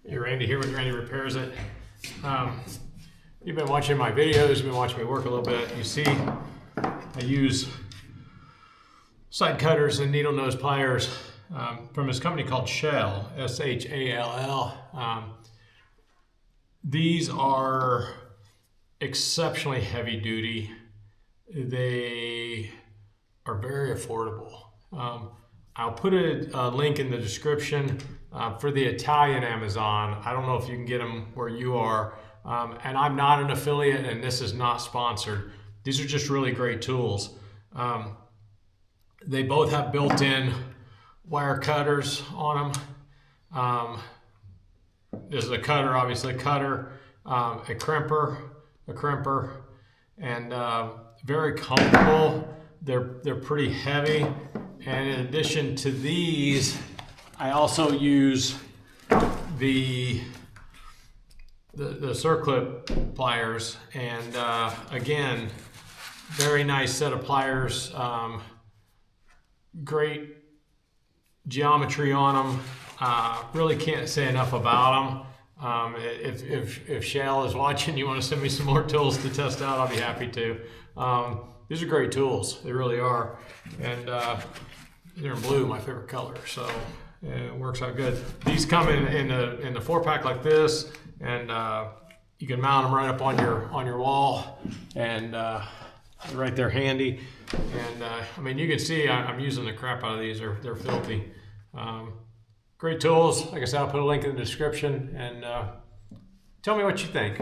Hey, Randy here with Randy Repairs It. You've been watching my videos, you've been watching me work a little bit. You see I use side cutters and needle nose pliers from this company called Shell, S-H-A-L-L. These are exceptionally heavy duty. They are very affordable. I'll put a link in the description for the Italian Amazon. I don't know if you can get them where you are. And I'm not an affiliate and this is not sponsored. These are just really great tools. They both have built-in wire cutters on them. This is a cutter, obviously a cutter, a crimper, and very comfortable. They're pretty heavy. And in addition to these, I also use the circlip pliers, and again, very nice set of pliers. Great geometry on them. Really can't say enough about them. If Shell is watching, you want to send me some more tools to test out, I'll be happy to. These are great tools, they really are. And they're in blue, my favorite color, so it works out good. These come in the 4-pack like this, and you can mount them right up on your wall, and right there handy. And I mean, you can see I'm using the crap out of these. They're filthy. Great tools. Like I said, I'll put a link in the description, and tell me what you think.